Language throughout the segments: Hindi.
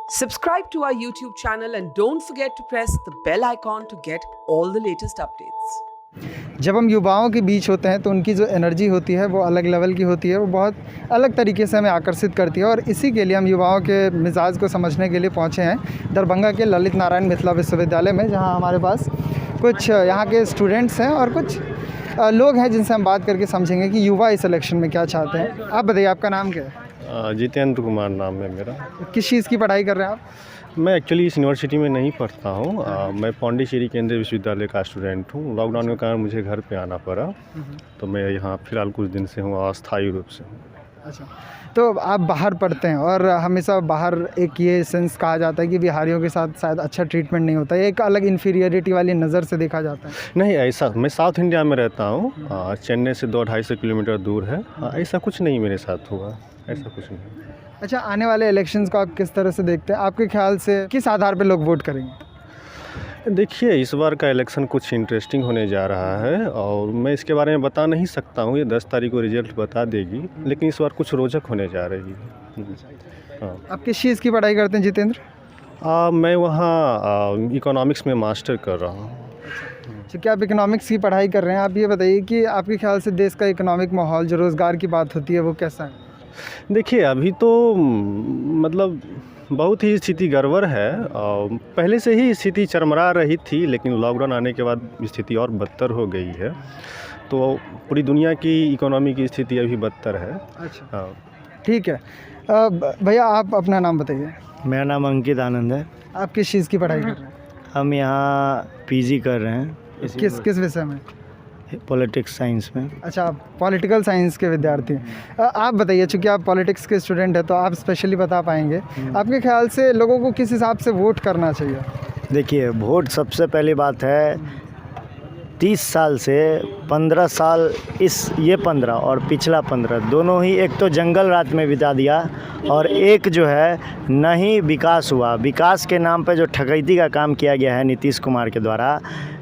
Subscribe to our YouTube channel and don't forget to press the bell icon to get all the latest updates. जब हम युवाओं के बीच होते हैं तो उनकी जो एनर्जी होती है वो अलग लेवल की होती है, वो बहुत अलग तरीके से हमें आकर्षित करती है। और इसी के लिए हम युवाओं के मिजाज को समझने के लिए पहुंचे हैं दरभंगा के ललित नारायण मिथिला विश्वविद्यालय में, जहां हमारे पास कुछ यहाँ के स्टूडेंट्स हैं और कुछ लोग हैं जिनसे हम बात करके समझेंगे कि युवा इस इलेक्शन में क्या चाहते हैं। आप बताइए, आपका नाम क्या है? जितेंद्र कुमार नाम है मेरा। किस चीज़ की पढ़ाई कर रहे हैं आप? मैं एक्चुअली इस यूनिवर्सिटी में नहीं पढ़ता हूँ। मैं पौंडीचेरी केंद्रीय विश्वविद्यालय का स्टूडेंट हूँ। लॉकडाउन के कारण मुझे घर पे आना पड़ा, तो मैं यहाँ फ़िलहाल कुछ दिन से हूँ, अस्थायी रूप से हूँ। अच्छा, तो आप बाहर पढ़ते हैं और हमेशा बाहर एक ये सेंस कहा जाता है कि बिहारियों के साथ शायद अच्छा ट्रीटमेंट नहीं होता है, एक अलग इन्फीरियरिटी वाली नज़र से देखा जाता है। नहीं, ऐसा मैं साउथ इंडिया में रहता हूँ, चेन्नई से 200-250 किलोमीटर दूर है। ऐसा कुछ नहीं मेरे साथ हुआ, ऐसा कुछ नहीं। अच्छा, आने वाले इलेक्शंस को आप किस तरह से देखते हैं? आपके ख्याल से किस आधार पर लोग वोट करेंगे? देखिए, इस बार का इलेक्शन कुछ इंटरेस्टिंग होने जा रहा है और मैं इसके बारे में बता नहीं सकता हूँ, ये 10 तारीख को रिजल्ट बता देगी, लेकिन इस बार कुछ रोचक होने जा रही है। हाँ। आप किस चीज़ की पढ़ाई करते हैं जितेंद्र? मैं वहाँ इकोनॉमिक्स में मास्टर कर रहा हूँ। तो क्या आप इकोनॉमिक्स की पढ़ाई कर रहे हैं? आप ये बताइए कि आपके ख्याल से देश का इकोनॉमिक माहौल, जो रोज़गार की बात होती है, वो कैसा है? देखिए, अभी तो मतलब बहुत ही स्थिति गड़बड़ है। पहले से ही स्थिति चरमरा रही थी, लेकिन लॉकडाउन आने के बाद स्थिति और बदतर हो गई है। तो पूरी दुनिया की इकोनॉमी की स्थिति अभी बदतर है। अच्छा, हाँ, ठीक है। भैया, आप अपना नाम बताइए। मेरा नाम अंकित आनंद है। आप किस चीज़ की पढ़ाई कर रहे हैं? हम यहाँ पीजी कर रहे हैं। किस विषय में? पॉलिटिक्स साइंस में। अच्छा, आप पॉलिटिकल साइंस के विद्यार्थी हैं। आप बताइए, चूँकि आप पॉलिटिक्स के स्टूडेंट हैं तो आप स्पेशली बता पाएंगे, आपके ख्याल से लोगों को किस हिसाब से वोट करना चाहिए? देखिए, वोट सबसे पहली बात है, 30 साल से 15 साल ये 15 और पिछला 15 दोनों ही, एक तो जंगल राज में बिता दिया और एक जो है नहीं विकास हुआ। विकास के नाम पे जो ठगैती का काम किया गया है नीतीश कुमार के द्वारा,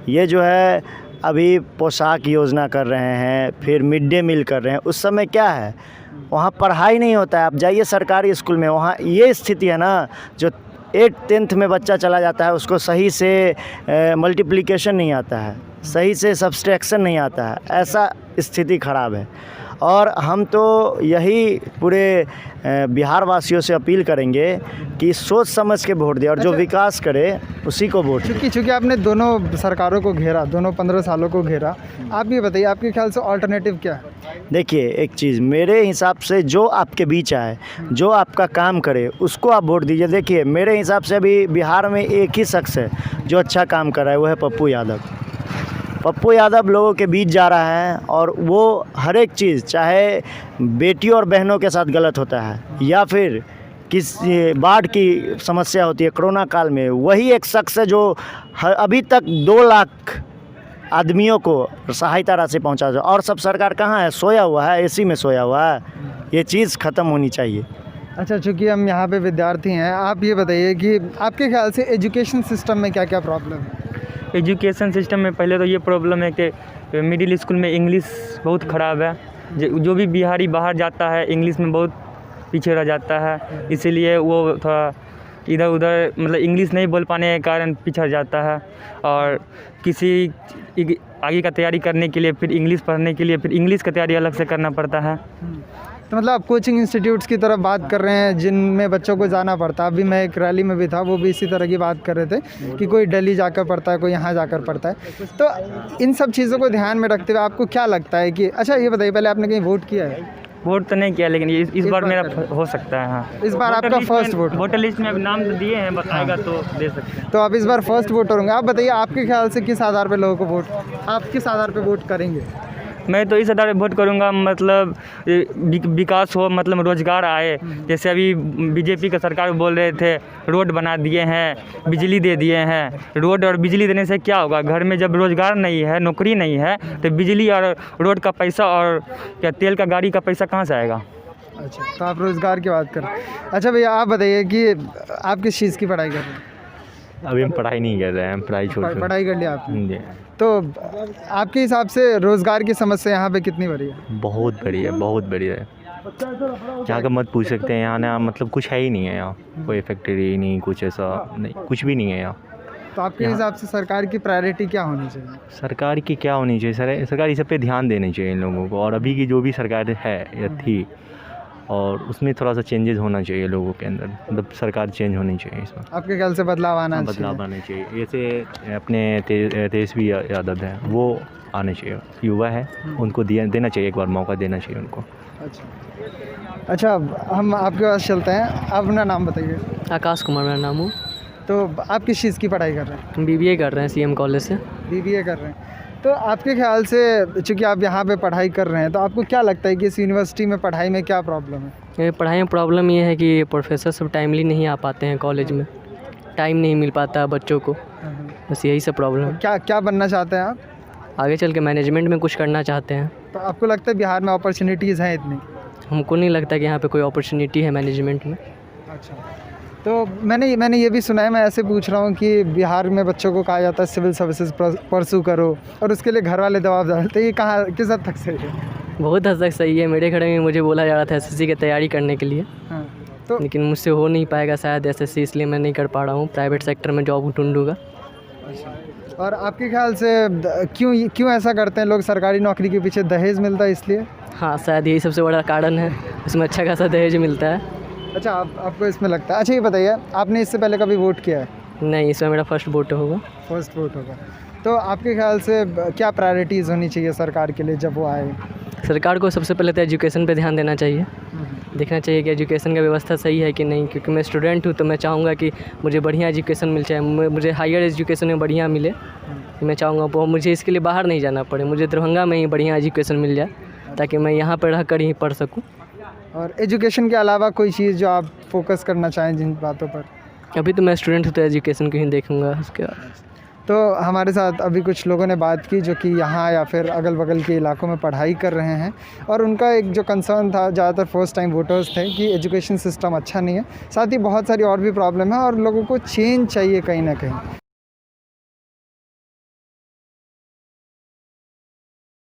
ये जो है अभी पोशाक योजना कर रहे हैं, फिर मिड डे मील कर रहे हैं। उस समय क्या है, वहाँ पढ़ाई नहीं होता है। आप जाइए सरकारी स्कूल में, वहाँ ये स्थिति है ना, जो 8th में बच्चा चला जाता है उसको सही से मल्टीप्लिकेशन नहीं आता है, सही से सब्सट्रैक्शन नहीं आता है, ऐसा स्थिति ख़राब है। और हम तो यही पूरे बिहार वासियों से अपील करेंगे कि सोच समझ के वोट दें और जो विकास करे उसी को वोट दें। चूँकि आपने दोनों सरकारों को घेरा, दोनों 15 सालों को घेरा, आप ये बताइए आपके ख्याल से ऑल्टरनेटिव क्या है? देखिए, एक चीज़ मेरे हिसाब से, जो आपके बीच आए, जो आपका काम करे, उसको आप वोट दीजिए। देखिए, मेरे हिसाब से अभी बिहार में एक ही शख्स है जो अच्छा काम कर रहा है, वो है पप्पू यादव। पप्पू यादव लोगों के बीच जा रहा है और वो हर एक चीज़, चाहे बेटियों और बहनों के साथ गलत होता है या फिर किस बाढ़ की समस्या होती है कोरोना काल में, वही एक शख्स है जो अभी तक 2 लाख आदमियों को सहायता राशि पहुंचा। और सब सरकार कहाँ है? सोया हुआ है, एसी में सोया हुआ है। ये चीज़ ख़त्म होनी चाहिए। अच्छा, चूँकि हम यहाँ पे विद्यार्थी हैं, आप ये बताइए कि आपके ख्याल से एजुकेशन सिस्टम में क्या क्या प्रॉब्लम है? एजुकेशन सिस्टम में पहले तो ये प्रॉब्लम है कि मिडिल स्कूल में इंग्लिश बहुत ख़राब है। जो भी बिहारी बाहर जाता है इंग्लिश में बहुत पीछे रह जाता है, इसीलिए वो थोड़ा इधर उधर मतलब इंग्लिश नहीं बोल पाने के कारण पिछड़ जाता है। और किसी आगे का तैयारी करने के लिए, फिर इंग्लिश पढ़ने के लिए, फिर इंग्लिश का तैयारी अलग से करना पड़ता है। तो मतलब आप कोचिंग इंस्टीट्यूट्स की तरफ बात कर रहे हैं जिनमें बच्चों को जाना पड़ता है। अभी मैं एक रैली में भी था, वो भी इसी तरह की बात कर रहे थे कि कोई दिल्ली जाकर पढ़ता है, कोई यहाँ जाकर पढ़ता है। तो इन सब चीज़ों को ध्यान में रखते हुए आपको क्या लगता है कि, अच्छा ये बताइए, पहले आपने कहीं वोट किया है? वोट तो नहीं किया, लेकिन इस बार मेरा हो सकता है। हाँ, इस बार आपका फर्स्ट वोट? वोटर लिस्ट में अभी नाम तो दिए हैं, बताएगा तो दे सकते हैं। तो आप इस बार फर्स्ट वोटर होंगे। आप बताइए, आपके ख्याल से किस आधार पर लोगों को वोट, आप किस आधार पर वोट करेंगे? मैं तो इस आधार पर वोट करूंगा, मतलब विकास हो, मतलब रोज़गार आए। जैसे अभी बीजेपी का सरकार बोल रहे थे रोड बना दिए हैं, बिजली दे दिए हैं। रोड और बिजली देने से क्या होगा? घर में जब रोज़गार नहीं है, नौकरी नहीं है, तो बिजली और रोड का पैसा और क्या तेल का गाड़ी का पैसा कहाँ से आएगा? अच्छा, तो आप रोज़गार की बात कर रहे हैं। अच्छा भैया, आप बताइए कि आप किस चीज़ की पढ़ाई कर रहे हैं? अभी हम पढ़ाई नहीं कर रहे हैं, पढ़ाई छोड़ के। पढ़ाई कर लिया आपने? तो आपके हिसाब से रोज़गार की समस्या यहाँ पे कितनी बड़ी है? बहुत बड़ी है, बहुत बड़ी है। यहाँ का मत पूछ सकते हैं। यहाँ ना मतलब कुछ है ही नहीं है, यहाँ कोई फैक्ट्री नहीं, कुछ ऐसा नहीं, कुछ भी नहीं है यहाँ। तो आपके यहाँ- हिसाब से सरकार की प्रायोरिटी क्या होनी चाहिए? सरकार की क्या होनी चाहिए? सरकार इस सब पे ध्यान देनी चाहिए इन लोगों को। और अभी की जो भी सरकार है या थी, और उसमें थोड़ा सा चेंजेस होना चाहिए लोगों के अंदर, मतलब सरकार चेंज होनी चाहिए इसमें। आपके ख्याल से बदलाव आना चाहिए? बदलाव आना चाहिए। जैसे अपने तेजस्वी यादव हैं, वो आने चाहिए। युवा है, उनको देना चाहिए, एक बार मौका देना चाहिए उनको। अच्छा, हम आपके पास चलते हैं। अपना नाम बताइए। आकाश कुमार मेरा नाम हो। तो आप किस चीज़ की पढ़ाई कर रहे हैं? हम बीबीए कर रहे हैं सीएम कॉलेज से। बीबीए कर रहे हैं। तो आपके ख्याल से, चूँकि आप यहाँ पे पढ़ाई कर रहे हैं, तो आपको क्या लगता है कि इस यूनिवर्सिटी में पढ़ाई में क्या प्रॉब्लम है? ये पढ़ाई में प्रॉब्लम ये है कि प्रोफेसर सब टाइमली नहीं आ पाते हैं कॉलेज में, टाइम नहीं मिल पाता बच्चों को, बस यही सब प्रॉब्लम है। क्या क्या बनना चाहते हैं आप? आगे चल के मैनेजमेंट में कुछ करना चाहते हैं। तो आपको लगता है बिहार में अपॉर्चुनिटीज़ हैं इतनी? हमको नहीं लगता कि यहाँ पे कोई अपॉर्चुनिटी है मैनेजमेंट में। अच्छा, तो मैंने ये भी सुना है, मैं ऐसे पूछ रहा हूँ कि बिहार में बच्चों को कहा जाता है सिविल सर्विसेज परसू करो, और उसके लिए घर वाले दबाव डालते हैं। ये कहाँ, किस हद तक सही है? बहुत हद तक सही है। मेरे घर में मुझे बोला जा रहा था एसएससी की तैयारी करने के लिए, हाँ, तो लेकिन मुझसे हो नहीं पाएगा शायद एसएससी, इसलिए मैं नहीं कर पा रहा हूँ। प्राइवेट सेक्टर में जॉब ढूंढूंगा। और आपके ख्याल से क्यों ऐसा करते हैं लोग? सरकारी नौकरी के पीछे दहेज मिलता है इसलिए? हाँ, शायद यही सबसे बड़ा कारण है। इसमें अच्छा खासा दहेज मिलता है। अच्छा, आपको इसमें लगता है? अच्छा, ये बताइए, आपने इससे पहले कभी वोट किया है? नहीं, इसमें मेरा फर्स्ट वोट होगा। फर्स्ट वोट होगा। तो आपके ख्याल से क्या प्रायोरिटीज़ होनी चाहिए सरकार के लिए जब वो आए? सरकार को सबसे पहले तो एजुकेशन पे ध्यान देना चाहिए। देखना चाहिए कि एजुकेशन का व्यवस्था सही है कि नहीं, क्योंकि मैं स्टूडेंट हूँ, तो मैं चाहूँगा कि मुझे बढ़िया एजुकेशन मिल जाए, मुझे हायर एजुकेशन में बढ़िया मिले। मैं चाहूँगा वो मुझे इसके लिए बाहर नहीं जाना पड़े, मुझे दरभंगा में ही बढ़िया एजुकेशन मिल जाए, ताकि मैं यहाँ पर रह कर ही पढ़ सकूँ। और एजुकेशन के अलावा कोई चीज़ जो आप फोकस करना चाहें जिन बातों पर? अभी तो मैं स्टूडेंट हूँ, तो एजुकेशन को ही देखूँगा उसके बाद। तो हमारे साथ अभी कुछ लोगों ने बात की जो कि यहाँ या फिर अगल बगल के इलाकों में पढ़ाई कर रहे हैं, और उनका एक जो कंसर्न था, ज़्यादातर फर्स्ट टाइम वोटर्स थे, कि एजुकेशन सिस्टम अच्छा नहीं है। साथ ही बहुत सारी और भी प्रॉब्लम है और लोगों को चेंज चाहिए कहीं ना कहीं।